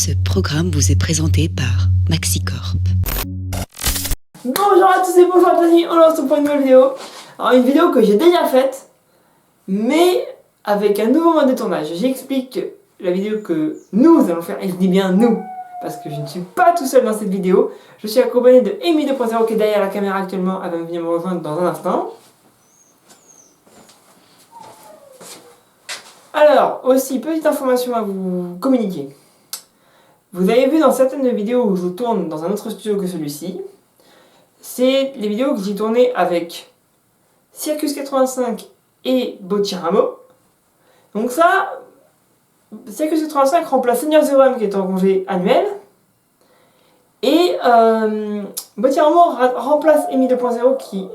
Ce programme vous est présenté par Maxicorp. Bonjour à tous et bonjour à tous, on lance pour une nouvelle vidéo. Alors une vidéo que j'ai déjà faite, mais avec un nouveau mode de tournage. J'explique la vidéo que nous allons faire, et je dis bien nous, parce que je ne suis pas tout seul dans cette vidéo. Je suis accompagné de Amy 2.0 qui est derrière la caméra actuellement, elle va venir me rejoindre dans un instant. Alors, aussi, petite information à vous communiquer. Vous avez vu dans certaines vidéos où je tourne dans un autre studio que celui-ci, c'est les vidéos que j'ai tournées avec Circus 85 et Botiramo. Donc ça, Circus 85 remplace Seigneur 0M qui est en congé annuel. Et Botiramo remplace Amy 2.0 qui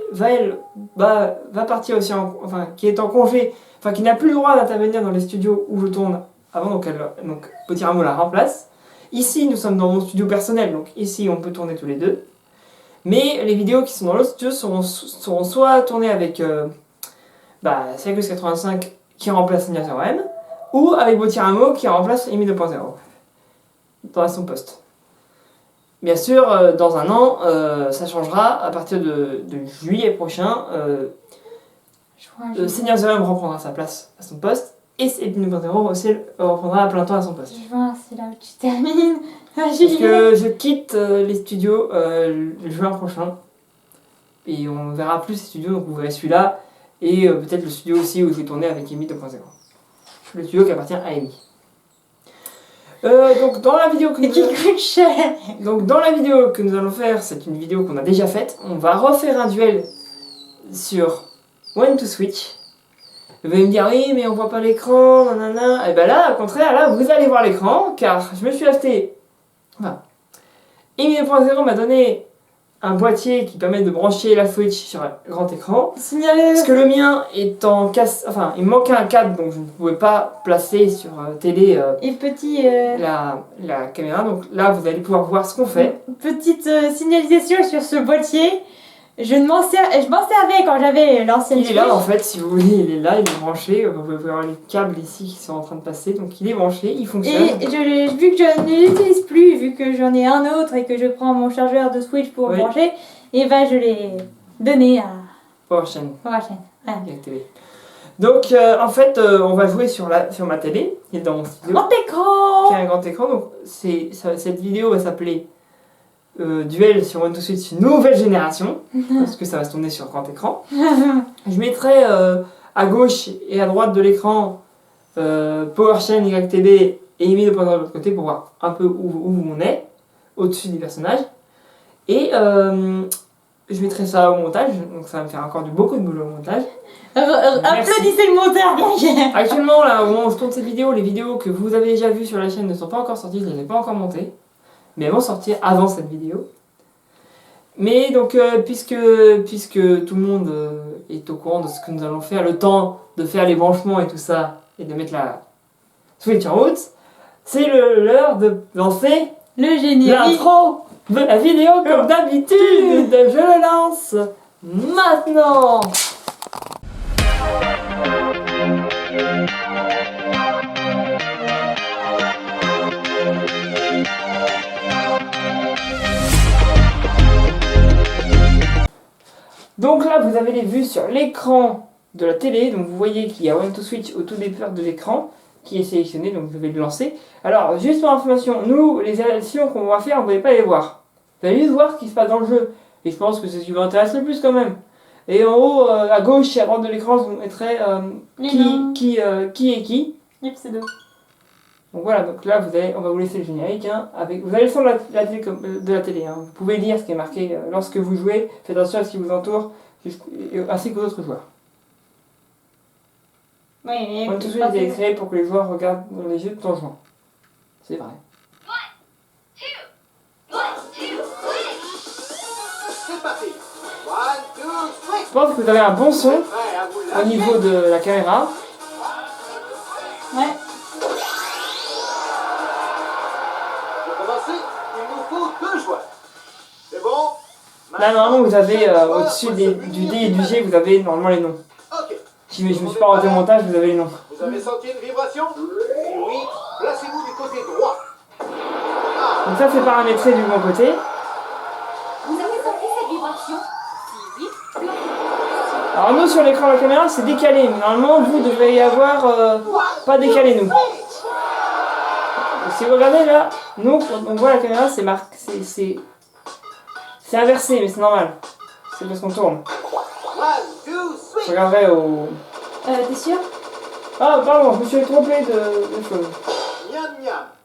va partir aussi, qui est en congé, qui n'a plus le droit d'intervenir dans les studios où je tourne avant, donc Botiramo la remplace. Ici, nous sommes dans mon studio personnel, donc ici on peut tourner tous les deux. Mais les vidéos qui sont dans l'autre studio seront soit tournées avec Circus 85 qui remplace Seigneur 0M, ou avec Botiramo qui remplace Amy 2.0 dans son poste. Bien sûr, dans un an, ça changera. À partir de juillet prochain, Seigneur 0M reprendra sa place à son poste, et Amy 2.0 aussi reprendra à plein temps à son poste. Juin, c'est là où tu termines. Parce que je quitte les studios le juin prochain. Et on verra plus ces studios, donc vous verrez celui-là. Et peut-être le studio aussi où je vais tourner avec Amy 2.0. Le studio qui appartient à Amy. Donc dans la vidéo que nous allons faire, c'est une vidéo qu'on a déjà faite. On va refaire un duel sur When to Switch. Vous allez me dire oui mais on voit pas l'écran, nanana. Et ben là, au contraire, là vous allez voir l'écran, car je me suis acheté. Amy 2.0 m'a donné un boîtier qui permet de brancher la Switch sur un grand écran. Parce que le mien est en casse, il me manquait un câble, donc je ne pouvais pas placer sur télé et petit la caméra. Donc là, vous allez pouvoir voir ce qu'on fait. Petite signalisation sur ce boîtier. Je m'en servais quand j'avais l'ancienne Switch. Il est là en fait, si vous voulez, il est là, il est branché. Vous pouvez voir les câbles ici qui sont en train de passer, donc il est branché, il fonctionne. Et vu que je ne l'utilise plus, vu que j'en ai un autre et que je prends mon chargeur de Switch pour brancher, et je l'ai donné à PowerChain. Ouais. Donc en fait, on va jouer sur ma télé, qui est dans mon studio. Grand écran. Qui est un grand écran, donc cette vidéo va s'appeler Duel sur One to Switch nouvelle génération, parce que ça va se tourner sur grand écran. Je mettrai à gauche et à droite de l'écran PowerChain, YTB et Amy 2.0 de l'autre côté pour voir un peu où on est, au-dessus des personnages. Et je mettrai ça au montage, donc ça va me faire encore beaucoup de boulot au montage. Applaudissez le monteur, bien. Actuellement, là, au moment où je tourne cette vidéo, les vidéos que vous avez déjà vues sur la chaîne ne sont pas encore sorties, je ne les ai pas encore montées. Mais elles vont sortir avant cette vidéo. Mais donc, puisque tout le monde est au courant de ce que nous allons faire, le temps de faire les branchements et tout ça, et de mettre la Switch en route, c'est l'heure de lancer le générique. L'intro de la vidéo comme d'habitude. Je le lance maintenant. Donc là, vous avez les vues sur l'écran de la télé. Donc vous voyez qu'il y a One to Switch au tout départ de l'écran qui est sélectionné. Donc je vais le lancer. Alors, juste pour information, nous, les actions qu'on va faire, vous ne pouvez pas les voir. Vous allez juste voir ce qui se passe dans le jeu. Et je pense que c'est ce qui vous intéresse le plus quand même. Et en haut, à gauche et à droite de l'écran, je vous mettrai qui est qui. Yep, c'est deux. Donc voilà, donc là on va vous laisser le générique. Vous avez le son de la télé. Vous pouvez lire ce qui est marqué lorsque vous jouez. Faites attention à ce qui vous entoure, ainsi qu'aux autres joueurs. Oui, One to Switch est créé pour que les joueurs regardent dans les yeux tout en jouant. C'est vrai. Je pense que vous avez un bon son au niveau de la caméra. Ouais. Là, normalement, vous avez au-dessus du D et du G, vous avez normalement les noms. Si je ne me suis pas rendu au montage, vous avez les noms. Vous avez senti une vibration? Oui, placez-vous du côté droit. Donc ça c'est paramétré du bon côté. Vous avez senti cette vibration? Si oui, Alors nous sur l'écran de la caméra c'est décalé, mais normalement vous devez y avoir pas décalé nous. Donc, si vous regardez là, nous quand on voit la caméra c'est marqué, c'est inversé mais c'est normal. C'est parce qu'on tourne. Je regarderai au... T'es sûr? Ah pardon, je me suis trompé de choses.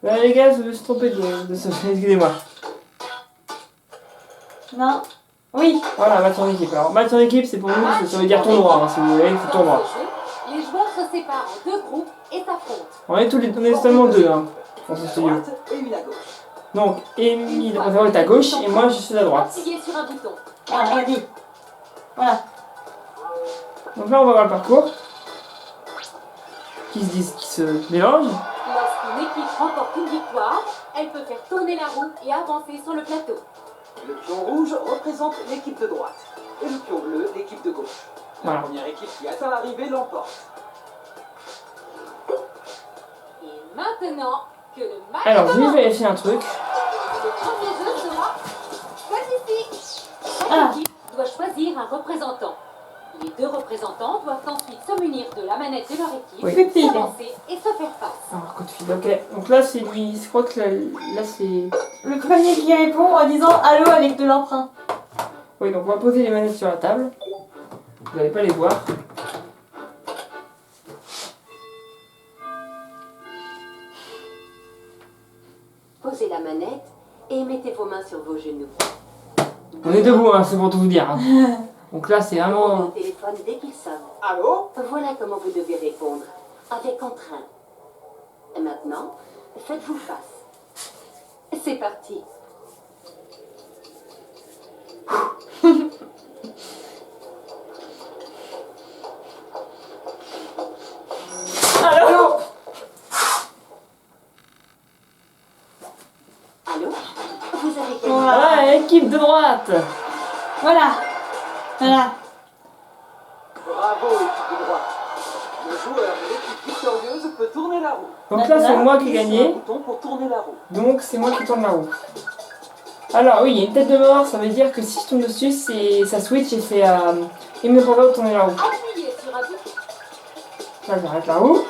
Là les gars, je me suis trompé de ce... Excusez-moi. Non. Oui. Voilà, match en équipe. Alors match en équipe c'est pour nous, ça veut dire tournoi, hein, si vous voulez, c'est dans tournoi. ce jeu, les joueurs se séparent en deux groupes et s'affrontent. On est seulement deux hein, dans ce studio. Et une à gauche. Donc Émile est à gauche et moi je suis à droite. Appuyez sur un bouton. Ah, vas-y. Voilà. Donc là on va voir le parcours. Qui se mélange. Lorsqu'une équipe remporte une victoire, elle peut faire tourner la roue et avancer sur le plateau. Le pion rouge représente l'équipe de droite et le pion bleu l'équipe de gauche. La Voilà. première équipe qui atteint l'arrivée l'emporte. Et maintenant que le match Alors je vais commence, vérifier un truc. le premier jeu sera celui-ci. Chaque Ah. équipe doit choisir un représentant. Les deux représentants doivent ensuite se munir de la manette de leur équipe, Oui. Plus petit. s'avancer et se faire face. Alors coup de fil, ok. Donc là c'est lui, je crois que là c'est... Le premier qui répond en disant allô avec de l'emprunt. Oui, donc on va poser les manettes sur la table. Vous n'allez pas les voir. Posez la manette et mettez vos mains sur vos genoux. On est debout, hein, c'est pour tout vous dire. Hein. Donc là c'est Répondez au vraiment... téléphone dès qu'il sonne. Allô? Voilà comment vous devez répondre, avec entrain. Et maintenant, faites-vous face. C'est parti. Allô? Allô? Vous avez gagné. Voilà, équipe de droite. Voilà. Voilà. Bravo équipe de droite. Le joueur de l'équipe victorieuse peut tourner la roue. Donc là c'est moi qui ai Appuyez sur un gagné. bouton pour tourner la roue. Donc c'est moi qui tourne la roue. Alors oui, il y a une tête de mort, ça veut dire que si je tombe dessus, ça switch et c'est il me faudra tourner la roue. Appuyez sur un bouton. Là j'arrête la roue.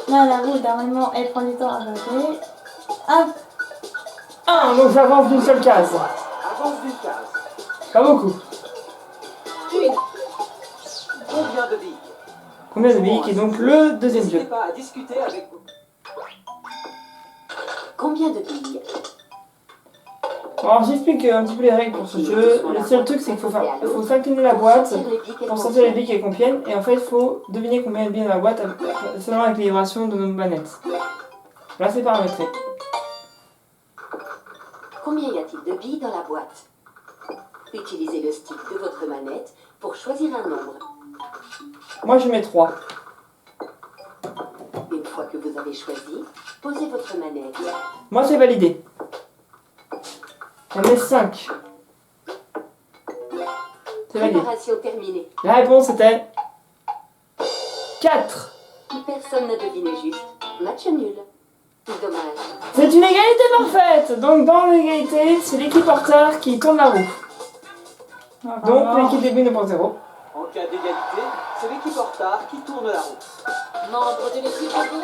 Là, la roue, normalement, elle prend du temps à passer. Hop. 1, donc j'avance d'une seule case. Avance d'une case. Pas beaucoup. Une. Combien de billes? Combien de billes qui est donc le deuxième N'hésitez jeu. pas à discuter avec vous. Combien de billes? Alors j'explique un petit peu les règles pour ce jeu. Le seul truc c'est qu'il faut s'incliner la boîte pour sortir les billes qu'elles contiennent. Et en fait il faut deviner combien de billes dans la boîte seulement avec les vibrations de nos manettes. Là c'est paramétré. Combien y a-t-il de billes dans la boîte? Utilisez le stick de votre manette pour choisir un nombre. Moi je mets 3. Une fois que vous avez choisi, posez votre manette. Moi c'est validé. J'en mets 5. C'est validé. Préparation terminée. La réponse était 4. Personne n'a deviné juste. Match nul. Dommage. C'est une égalité parfaite. Donc dans l'égalité, c'est l'équipe en retard qui tourne la roue. Donc l'équipe des billes 2.0. En cas d'égalité, c'est l'équipe en retard qui tourne la roue. Membre de l'équipe à vous.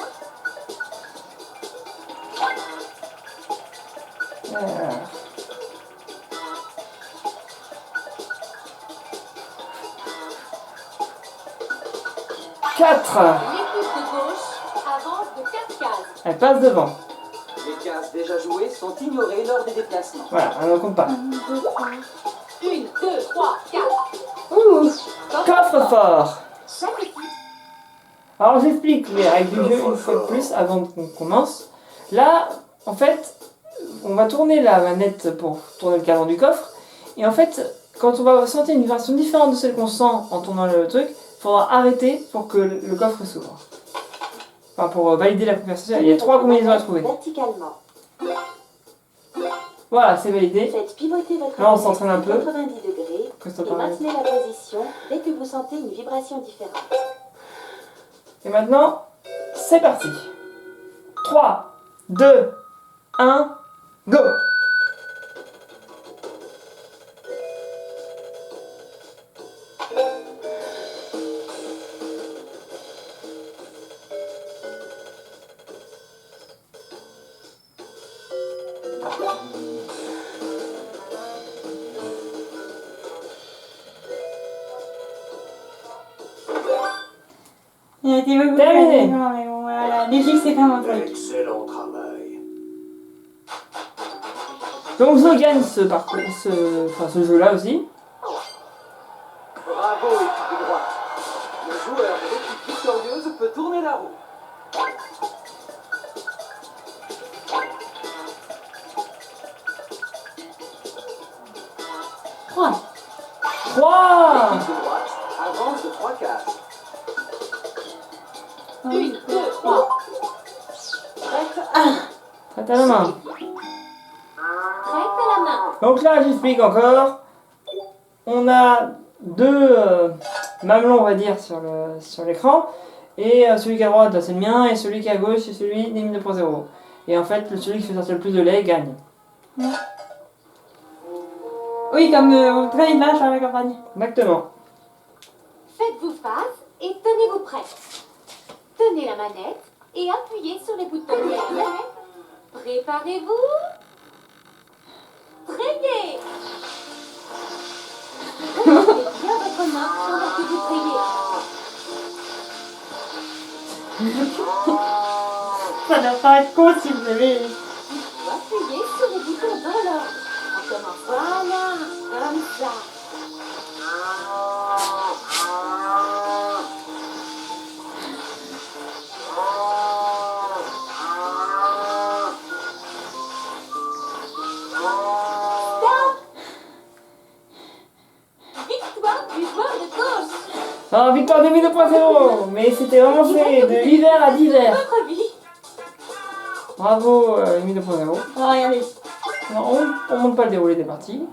Quatre. L'équipe de gauche avance de 4 cases. Elle passe devant. Les cases déjà jouées sont ignorées lors des déplacements. Voilà, on ne compte pas. 1, 2, 3, 4. Ouh, coffre fort. Chaque équipe. Alors j'explique les règles du jeu une fois de plus avant qu'on commence. Là, en fait, on va tourner la manette pour tourner le cadran du coffre. Et en fait, quand on va sentir une vibration différente de celle qu'on sent en tournant le truc, il faudra arrêter pour que le coffre s'ouvre. Enfin, pour valider la conversation, il y a 3 combinaisons à trouver. Verticalement. Voilà, c'est validé. Faites pivoter votre Là, on manette s'entraîne un peu. 90 degrés Christophe et Pareil. maintenez la position dès que vous sentez une vibration différente. Et maintenant, c'est parti. 3, 2, 1, go! Il a été beaucoup Terminé. non, mais bon, voilà. L'éthique, c'est pas mon truc. Excellent travail. Donc je gagne ce parcours, ce jeu-là aussi. Bravo, équipe de droite. Le joueur de l'équipe victorieuse peut tourner la roue. Trois. 3! L'équipe de droite avance de 3 cases. 1, 2, 3. Prête Prête à la main. Prête à la main. Donc là, j'explique encore. On a deux mamelons, on va dire, sur l'écran. Et celui qui est à droite, c'est le mien. Et celui qui est à gauche, c'est celui d'Emile 2.0. Et en fait, celui qui fait sortir le plus de lait gagne. Oui, comme très une vache à la campagne. Exactement. Faites-vous face et tenez-vous prêts. Tenez la manette et appuyez sur les boutons. Préparez-vous. Trayez. Remettez bien votre main pendant que vous trayez. Ça doit pas être con si vous avez... Il faut appuyer sur les boutons dans l'ordre. On commence. Voilà, comme ça. Victoire du joueur de gauche. Alors, victoire d'Emile 2.0. Mais c'était vraiment fait de l'hiver à d'hiver. Votre vie. Bravo, Emile 2.0. Ah, regardez. Alors, on monte pas le déroulé des parties.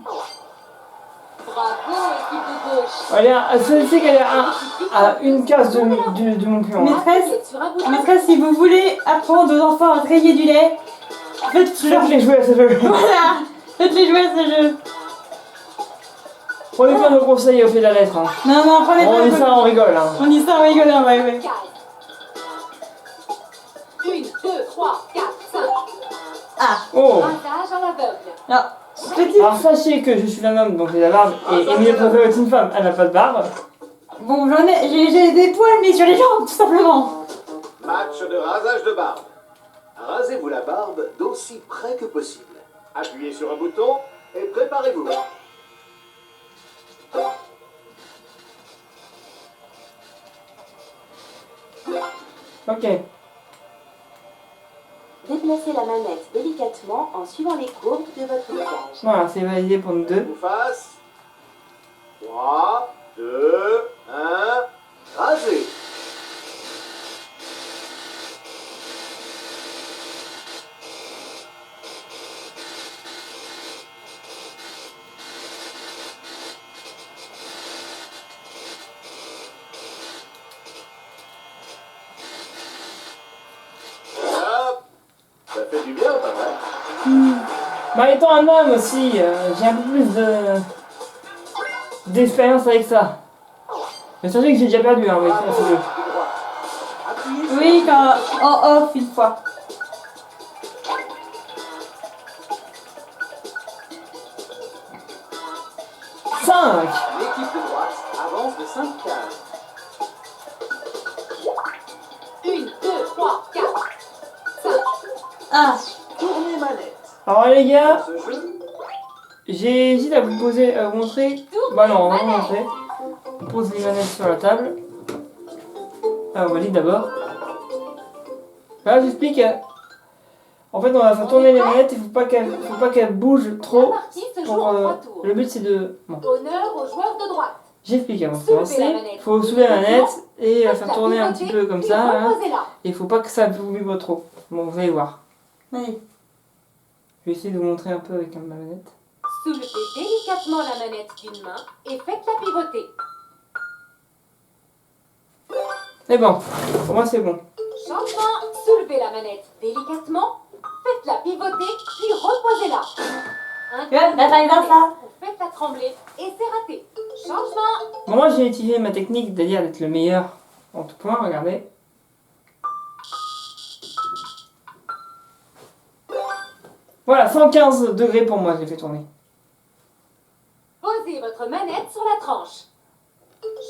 Bravo, équipe de gauche. Allez, celle-ci qu'elle est à une case de mon pion. Maîtresse, Appuyez sur un bouton. maîtresse, si vous voulez apprendre aux enfants à trayer du lait, Faites-les jouer à ce jeu. Voilà, faites-les jouer à ce jeu. Prenez pas nos conseils au pied de la lettre. Hein. Non, prenez pas. On dit ça, on rigole. Hein. On dit ça, on rigole, ouais. Case. 1, 2, 3, 4, 5. Ah, Oh. Passage à l'aveugle. non. Petit. Alors sachez que je suis un homme, donc j'ai la barbe, et Emile 2.0 est une femme, elle n'a pas de barbe. Bon, j'ai des poils, mais sur les jambes, tout simplement. Match de rasage de barbe. Rasez-vous la barbe d'aussi près que possible. Appuyez sur un bouton et préparez-vous. Ok. Déplacez la manette délicatement en suivant les courbes de votre visage. Voilà, c'est validé pour nous deux. Vous face. 3, 2, 1. Rasez. Hop. Ça fait du bien, pas vrai? Bah étant un homme aussi, j'ai un peu plus d'expérience avec ça. Mais sachez que j'ai déjà perdu hein, avec ce jeu. Appuyez. Oui, quand en off une fois. Cinq. L'équipe de droite avance de 5 cases. 1, 2, 3, 4, 5. Ah, Tournez manette. Alors les gars, Dans ce jeu, j'hésite à vous poser, à vous montrer. Bah non, on va vous montrer. On pose les manettes sur la table. Alors on valide d'abord. Là j'explique. En fait on va faire tourner les manettes, il faut pas qu'elles bougent La trop. partie se joue Pour, en 3 tours. le but c'est de... Bon, Honneur aux joueurs de droite. j'explique avant de Soulevez commencer. la manette. Il faut soulever la manette et la faire Faites-la tourner un pivoter, petit peu comme puis ça. Hein. reposez-la. Et il faut pas que ça vous vibre trop. Bon, vous allez voir. vas-y. Je vais essayer de vous montrer un peu avec ma manette. Soulevez délicatement la manette d'une main et faites-la pivoter. C'est bon, pour moi c'est bon. Changement. Soulevez la manette délicatement. Faites-la pivoter, puis reposez-la. Tu vois, là par exemple ça. Faites-la trembler et c'est raté. Changement. Bon, moi j'ai utilisé ma technique, c'est-à-dire d'être le meilleur en tout point, regardez. Voilà, 115 degrés pour moi, je l'ai fait tourner. Posez votre manette sur la tranche.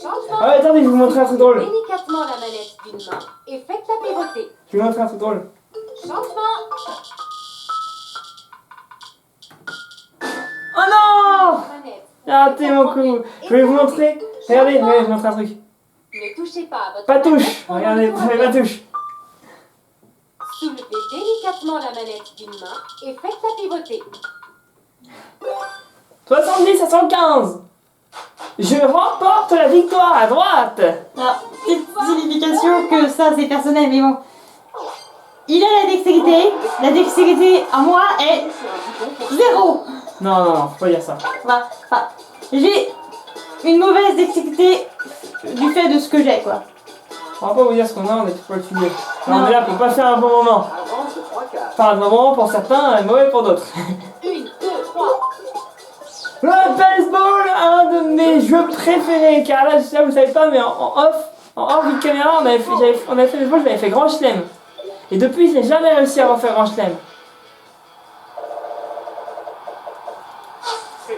Changement. Ah, attendez, je vais vous montrer un truc drôle. Délicatement la manette d'une main et faites-la pivoter. Je vais vous montrer un truc drôle. Changement. Oh non! Manette. J'ai raté mon coup. Je vais vous montrer. Regardez, je vais vous montrer un truc. Ne touchez pas à votre Pas touche. manette pendant Regardez, le tour pas touche. Soulevez délicatement la manette d'une main et faites-la pivoter. 70 à 115. Je remporte la victoire à droite. Alors, petite signification que ça c'est personnel, mais bon. Il a la dextérité. La dextérité à moi est 0. Non, non, non, faut pas dire ça. Enfin, j'ai une mauvaise dextérité du fait de ce que j'ai, quoi. On va pas vous dire ce qu'on a, on est tout pas le sujet. Non. On est là pour pas faire un bon moment. Avance de 3 cases. Enfin, un bon moment pour certains et mauvais pour d'autres. 1, 2, 3. Le baseball, un de mes jeux préférés. Car là, ça vous savez pas, mais en off de caméra, on avait fait le baseball, j'avais fait Grand Chelem. Et depuis, je n'ai jamais réussi à refaire Grand Chelem.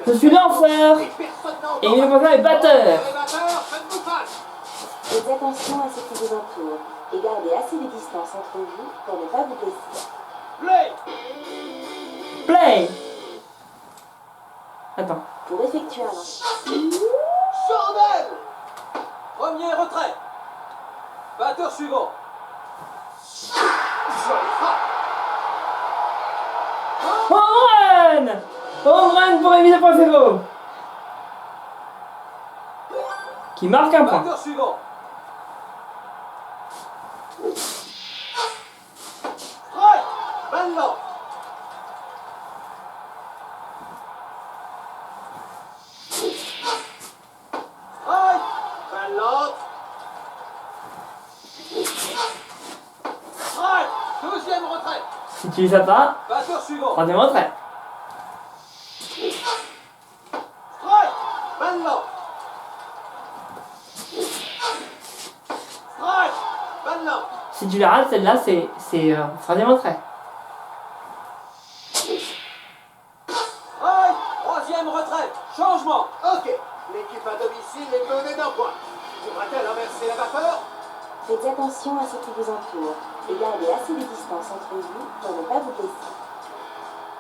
Je suis lanceur et il me est batteur. Faites attention à ce qui vous entoure et gardez assez de distance entre vous pour ne pas vous blesser. Play. Play. Attends. Pour effectuer un lancer, Chandelle. Premier retrait. Batteur suivant. Jolie frappe. Home run! Home run pour Émile Poifero. Qui marque un point. Batteur suivant. Strike. Balle lente. Strike. Balle lente. Strike. Deuxième retrait. Si tu les as pas, Batteur suivant. troisième retrait. Strike. Balle lente. Strike. Balle lente. Si tu la rates, celle-là, c'est troisième retrait. Strike. Troisième retrait. Changement. Ok. L'équipe à domicile est menée d'un point. Pourra-t-elle inverser la vapeur? faites attention à ce qui vous entoure et gardez assez de distance entre vous pour ne pas vous blesser.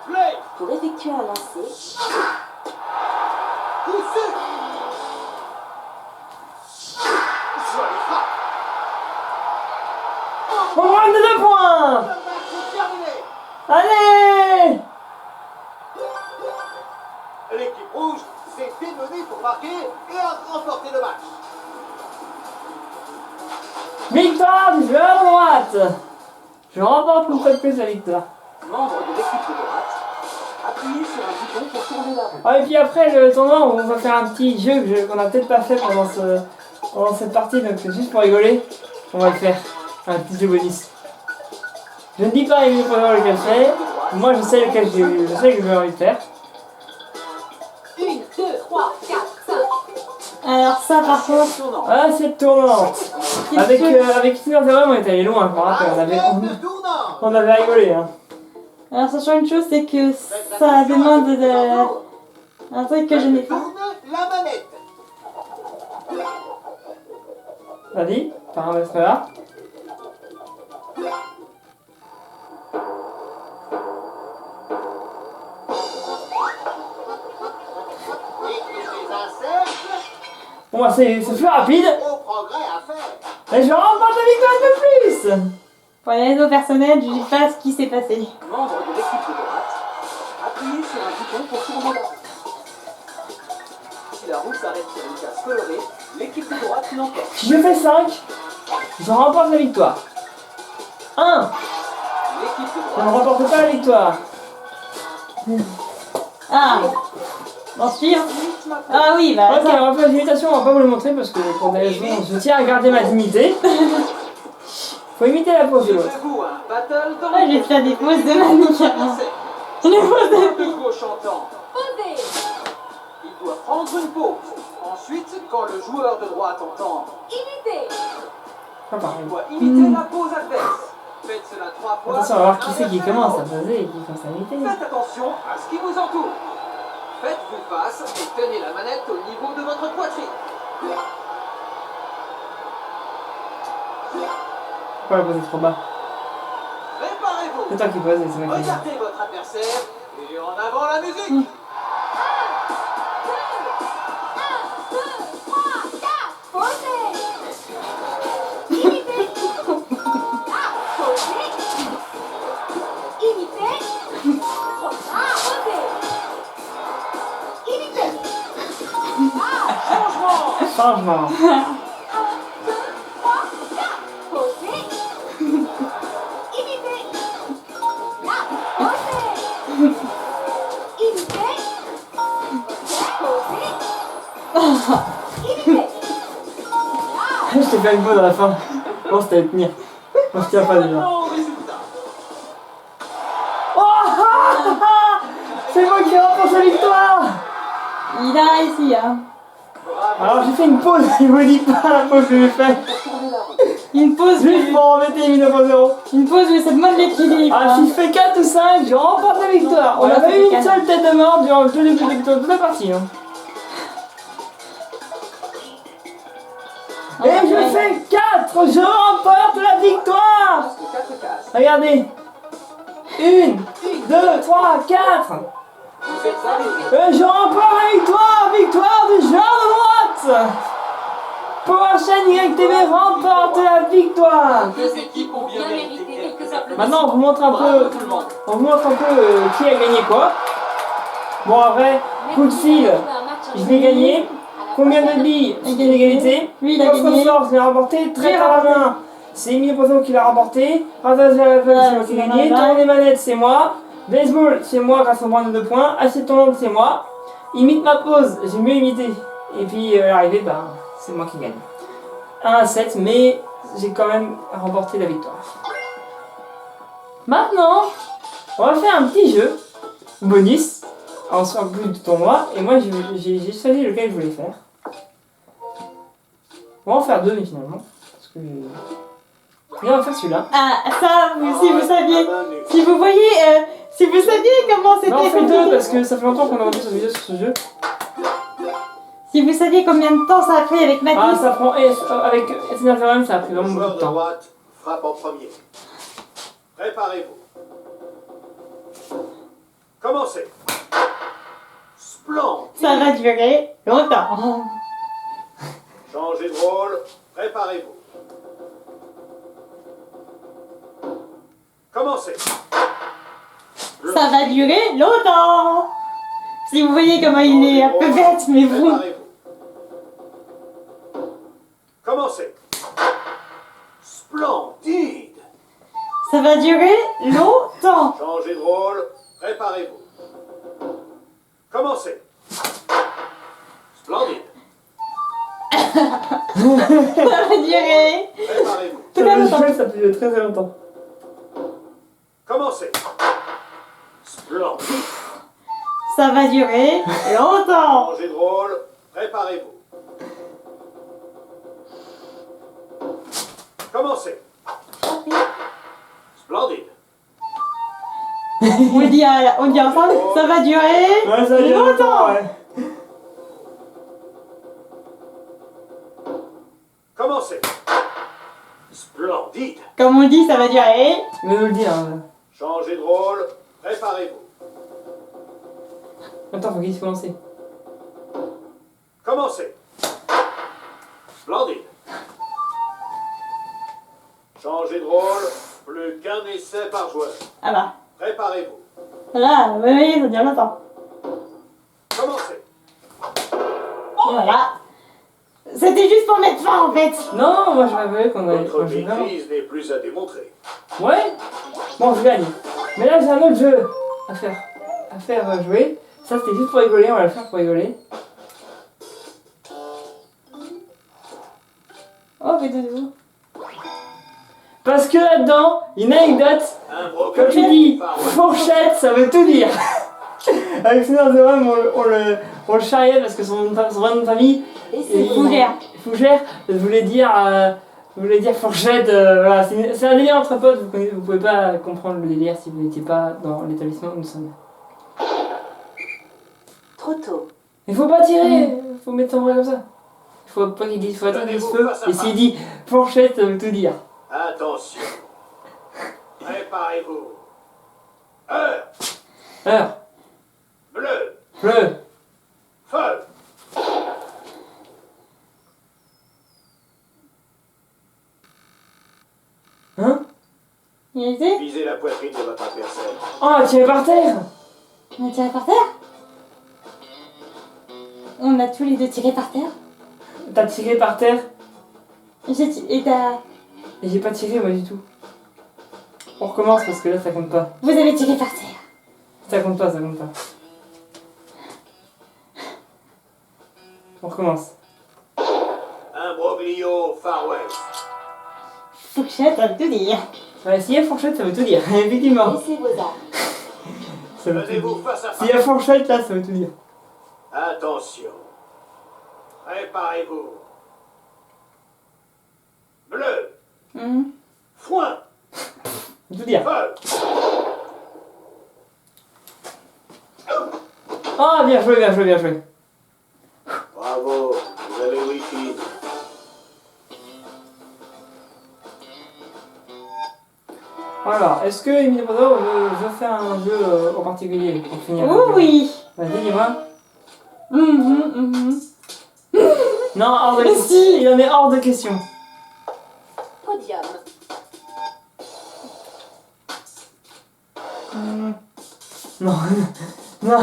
Play. Pour effectuer un lancer, Coup sûr. Jolie frappe. Home run de 2 points. Le match est terminé. Allez! L'équipe rouge s'est démenée pour marquer et a remporté le match. Victoire du joueur à droite. Je remporte une fois de plus la victoire. Membre de l'équipe de droite, appuyez sur un bouton pour tourner la roue. Ah, et puis après le tournoi, on va faire un petit jeu qu'on n'a peut-être pas fait pendant cette partie, donc c'est juste pour rigoler. On va le faire. Un petit jeu bonus. Je ne dis pas à Émile Poifero lequel c'est. Moi je sais lequel je sais que j'ai envie de faire. 1, 2, 3, 4, 5. Alors ça par contre, Tournant. Ah, c'est tournante. Avec Tina Ferrand, on est allé loin, je me rappelle. Arrière de tournant. On avait rigolé. Hein. alors sachant une chose, c'est que ça demande un truc que je n'ai pas. Tourne la manette. Vas-y, paramètre là. Et les insectes. Bon, bah, c'est plus rapide. Gros progrès à faire. Et je remporte la victoire de plus. Pour les réseaux personnels, je sais pas ce qui s'est passé. Membre de l'équipe de droite, appuyez sur un bouton pour tourner la roue. Si la roue s'arrête sur une case colorée, l'équipe de droite l'emporte. Si je fais 5, je remporte la victoire. 1, L'équipe de je ne droite remporte pas la victoire. Ah, bon suivre. Ah oui, bah Ok, on va faire une imitation, on va pas vous le montrer parce que pour des raisons, je tiens à garder ma dignité. Faut imiter la pose de l'autre. Livrez-vous à un battle dans Ah, je vais faire des poses de Manika. Les poses de le gros chantant. Posez. Il doit prendre une pause. Ensuite, quand le joueur de droite entend, Imitez. Pas pareil. il doit imiter la pose adverse. Faites cela 3 fois. Attention, on va voir qui c'est qui commence à poser et qui commence à imiter. Faites attention à ce qui vous entoure. Faites-vous face et tenez la manette au niveau de votre poitrine. Pourquoi la poser trop bas? Préparez-vous. C'est toi qui poses et c'est moi qui dis. Regardez votre adversaire et en avant la musique. Posez. Imitez. Posez. Imitez. Posez. Imitez. Changement. Posez. Imitez. Posez. Imitez. Posez. Imitez. Je t'ai fait une pause à la fin. Bon, c'était à tenir. On se tient pas déjà. Au résultat. Oh, c'est moi qui remporte la victoire. Il a réussi, hein. Alors j'ai fait une pause, je vous dis pas la pause que j'ai fait. Une pause, Juste pour remettre les 19-0. une pause, mais ça demande l'équilibre. Ah, si je fais 4 ou 5, je remporte la victoire. On Ouais, a ça pas fait eu une quatre. seule tête de mort durant tout le début de toute la partie. Hein. Et je fais 4, je remporte la victoire. 4 cases. Regardez. 1, 2, 3, 4. Vous êtes arrivés. Je remporte la victoire. Victoire du joueur de droite. Power Chain YTV remporte la victoire. Deux équipes ont bien mérité quelques applaudissements. Maintenant, on vous montre un peu, Bravo tout le monde. on vous montre un peu qui a gagné quoi. Bon, après, Coolseal, je l'ai gagné. Combien de billes? Égalité. Lui, il a Coffre gagné. fort, je l'ai remporté. Traite à la main, c'est Emile Poisson qui l'a remporté. Rasage à la feuille, c'est moi qui ai gagné. Tourner des manettes, c'est moi. Baseball, c'est moi grâce au point de 2 points. Assiette tournante, c'est moi. Imite ma pose, j'ai mieux imité. Et puis, l'arrivée, ben, c'est moi qui gagne. 1 à 7, mais j'ai quand même remporté la victoire. Maintenant, on va faire un petit jeu bonus. En sort plus du tournoi. Et moi, j'ai choisi lequel je voulais faire. On va en faire 2, mais finalement. Parce que. Et on va faire celui-là. Ah, ça, si vous saviez, si vous voyez, si vous saviez comment c'était Non, on fait 2 compliqué. parce que ça fait longtemps qu'on a envie cette vidéo sur ce jeu. Si vous saviez combien de temps ça a pris avec Ah, Mathis. ça prend. Avec SNFRM, ça a pris Le vraiment beaucoup joueur de de temps. droite frappe en premier. Préparez-vous. Commencez. Splendide. Ça va durer longtemps. Changez de rôle. Préparez-vous. Commencez. Ça va durer longtemps. Si vous voyez comment il est un peu bête, mais vous. Préparez-vous. Commencez. Splendide. Ça va durer longtemps. Changez de rôle. Préparez-vous. Commencez. Splendide. Ça va durer. Préparez-vous. Tout à longtemps. Ça fait très très longtemps. Commencez. Splendide. Ça va durer longtemps. Changez de rôle. Préparez-vous. Commencez. Splendide. On dit ensemble, ça va durer Ouais, ça dure longtemps. ouais. Commencez. Splendide. Comme on dit, ça va durer. Je vais vous le dire. Hein. Changez de rôle. Préparez-vous. Attends, faut qu'il se lance. Commencez. Splendide. Changez de rôle. Plus qu'un essai par joueur. Ah bah. Préparez-vous. Là, oui, ça dure longtemps. Commencez. Voilà. C'était juste pour mettre fin en fait. Non, moi je m'avais qu'on allait. Votre Moi, je vais vraiment- maîtrise n'est plus à démontrer. Ouais. Bon, je gagne. Mais là, j'ai un autre jeu à faire. Jouer. Ça, c'était juste pour rigoler. On va le faire pour rigoler. Oh, mais de nouveau. Parce que là-dedans, une anecdote, Un quand tu dis fourchette, ça veut tout dire. Avec Seigneur de Rome, on le charriait parce que son vrai nom de famille, Laissez-vous Fougère. Fougère, voulait dire fourchette. Voilà, c'est un délire entre potes, vous pouvez pas comprendre le délire si vous n'étiez pas dans l'établissement où nous sommes. trop tôt. Il faut pas tirer, faut mettre son bras comme ça. Il faut pas qu'il dise, faut attendre qu'il se feu, et s'il dit fourchette, ça veut tout dire. Attention. Préparez-vous. Heure. Heure, Bleu. bleu, Feu. hein? Il a été? Visez la poitrine de votre adversaire. Oh, tiré par terre! On a tiré par terre? On a tous les deux tiré par terre? T'as tiré par terre? Et t'as... Et j'ai pas tiré moi du tout. On recommence parce que là ça compte pas. Vous avez tiré par terre. Ça compte pas, ça compte pas. On recommence. Imbroglio Far West. Fourchette, ça veut tout dire. Ouais, s'il y a fourchette, ça veut tout dire. Effectivement. Laissez vos armes. Ça veut tout Tenez-vous dire. face à S'il y a face. fourchette là, ça veut tout dire. Attention. Préparez-vous. Bleu. Foin. Ça veut tout dire. Feu. Ah, bien joué, bien joué, bien joué. Bravo. Vous avez Wi-Fi. Alors, est-ce que Emile Brodeur veut faire un jeu en particulier pour finir? Oh oui. Vas-y, dis-moi. Mhm. Non, hors de Mais question. si. Il en est hors de question. Podium. Non, non.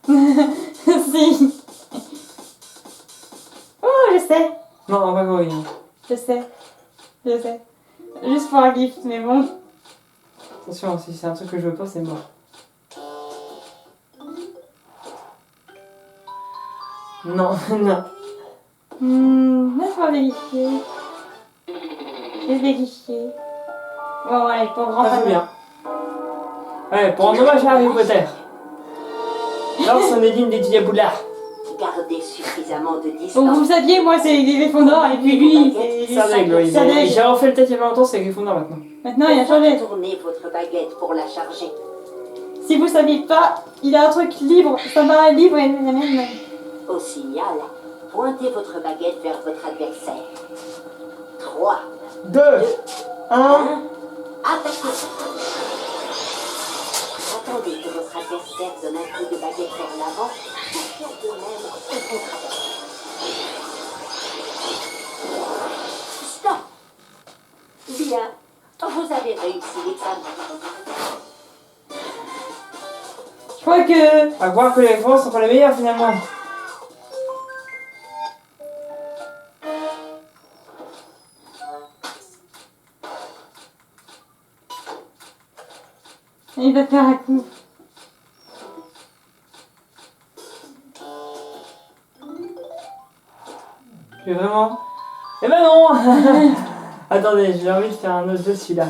Si. Oh, je sais. Non, on va courir. Je sais. Je sais. Juste pour un gift, mais bon. Attention, si c'est un truc que je veux pas, c'est mort. Non, non. Laisse-moi vérifier. Je vais vérifier. Bon, allez, pour grand Ça fait fan. bien. Ouais, pour un hommage à Harry Potter. Lance on est digne d'étudier à Poudlard. Gardez suffisamment de Donc distance. vous saviez, moi c'est Gryffondor et puis lui c'est Sardaigle, oui. Sardaigle. J'ai refait le tête il y a pas longtemps, c'est Gryffondor maintenant. Maintenant il a changé. Tournez votre baguette pour la charger. Si vous saviez pas, il a un truc libre. Ça va libre et la même. Au signal, pointez votre baguette vers votre adversaire. 3, 2, 1. 1, attaquez. Attendez que votre adversaire donne un coup de baguette vers l'avant. Faites de même au contraire. Stop. Bien, vous avez réussi l'examen. Je crois que À croire que les références sont pas les meilleures finalement. il va faire un coup. Mais vraiment. Eh ben non. Attendez, j'ai envie de faire un autre jeu celui-là.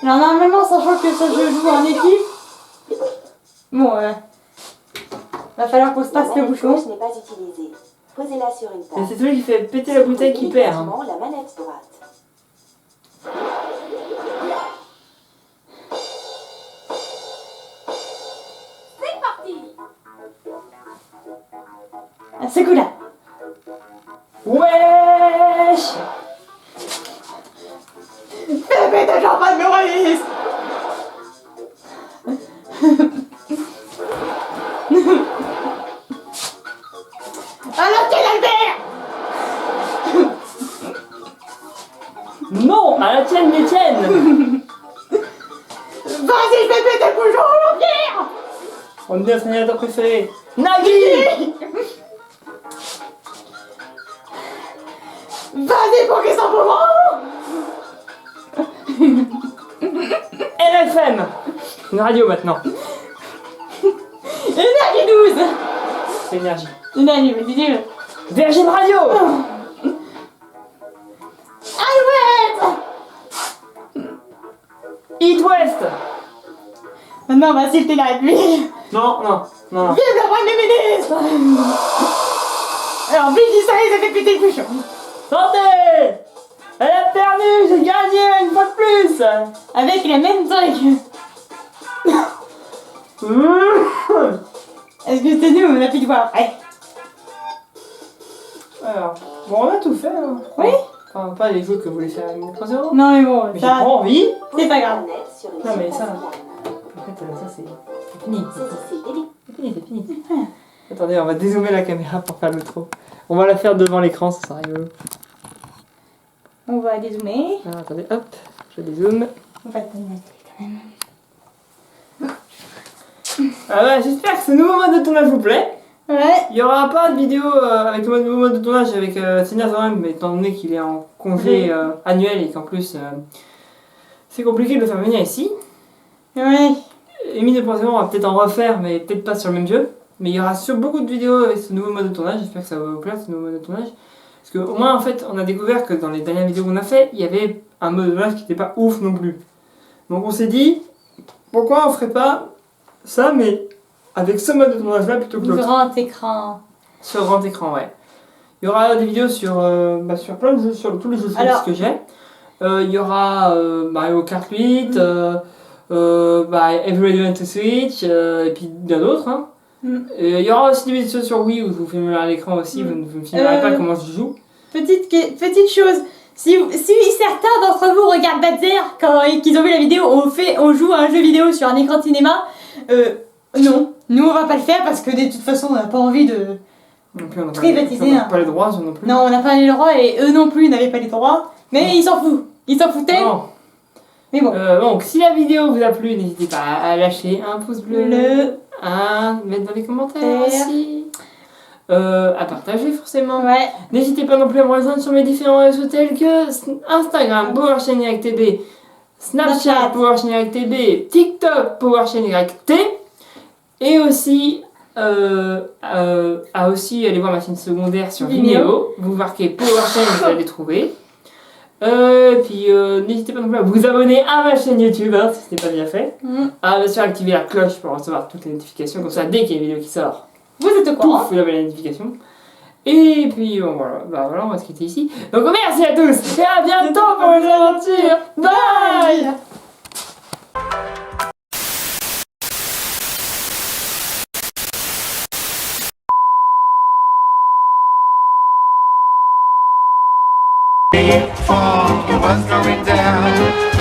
Alors normalement, sachant que ce jeu joue en équipe, bon, va falloir qu'on se passe le manette bouchon. gauche n'est pas utilisée. Posez-la sur une Et table. c'est celui qui fait péter la bouteille qui perd. Hein. Immédiatement la manette droite. À ce coup-là. Wesh. Bébé de champagne Maurice. Alors quel Albert? Non, à la tienne, les tiennes. Vas-y, je vais péter le bouchon au Jean-Pierre. On est notre animateur préféré. Nagui. Vas-y pour qu'il s'en fout. RFM. Une radio maintenant. Énergie 12. C'est énergie. Énergie, vas-y, dis-le. Virgin Radio. Maintenant, on va insulter la République. Non, non, non, non. Vive le Premier ministre. Alors, en plus, il dit ça, il s'est fait péter le bouchon. Santé! Elle a perdu, j'ai gagné une fois de plus! Avec les mêmes trucs. Est-ce que c'est nous, on a plus de voix après? Alors, bon, on a tout fait, hein. Oui. Enfin, pas les jeux que vous voulez faire avec 3 €. Non, mais bon, Mais j'ai ça, pas envie. c'est pas grave. Sur une Non, mais ça- surface plane. En fait, ça c'est fini. C'est délicat. C'est fini. Attendez, on va dézoomer la caméra pour faire l'outro. On va la faire devant l'écran, ça sera rigolo. On va dézoomer. Alors, attendez, hop, je dézoome. On va te mettre quand même. Ah ouais, j'espère que ce nouveau mode de tournage vous plaît. Ouais. Il y aura pas de vidéo avec le nouveau mode de tournage avec Seigneur Zoran, mais étant donné qu'il est en congé annuel et qu'en plus c'est compliqué de le faire venir ici. Ouais. Emi 2.0, on va peut-être en refaire, mais peut-être pas sur le même jeu. Mais il y aura sur beaucoup de vidéos avec ce nouveau mode de tournage. J'espère que ça va vous plaire, ce nouveau mode de tournage. Parce qu'au moins, en fait, on a découvert que dans les dernières vidéos qu'on a fait, il y avait un mode de tournage qui n'était pas ouf non plus. Donc on s'est dit, pourquoi on ferait pas ça, mais avec ce mode de tournage là plutôt que l'autre. Grand écran. Sur grand écran, ouais. Il y aura des vidéos sur plein de jeux, sur tous les jeux Alors- que j'ai. Il y aura Mario Kart 8, Every Event to Switch, et puis bien d'autres. Hein. Il y aura aussi des vidéos sur Wii où je vous filmerai à l'écran aussi, vous ne me filmerez pas comment je joue. Petite chose. Si certains d'entre vous regardent Batzer quand ils ont vu la vidéo, on joue à un jeu vidéo sur un écran de cinéma. Non, nous on va pas le faire parce que de toute façon on n'a pas envie de. Non plus, on n'a Privatiser, pas, hein. pas les droits, ça non plus. Non, on n'a pas les droits et eux non plus n'avaient pas les droits. Mais ils s'en foutent. Ils s'en foutaient. Bon. Mais bon. Donc, si la vidéo vous a plu, n'hésitez pas à lâcher un pouce bleu, à mettre dans les commentaires aussi, à partager forcément. Ouais. N'hésitez pas non plus à me rejoindre sur mes différents réseaux tels que Instagram, PowerChainYT, Snapchat, PowerChainYT, TikTok, PowerChainYT, et aussi à aussi aller voir ma chaîne secondaire sur Vimeo. Vous marquez PowerChain, vous allez les trouver. Puis n'hésitez pas non plus à vous abonner à ma chaîne YouTube hein, si ce n'est pas déjà fait. À bien sûr activer la cloche pour recevoir toutes les notifications, comme ça dès qu'il y a une vidéo qui sort, Vous êtes au courant. pouf, vous avez la notification. Et puis voilà, on va se quitter ici. Donc merci à tous et à bientôt pour une aventure. Bye. Fall was going down.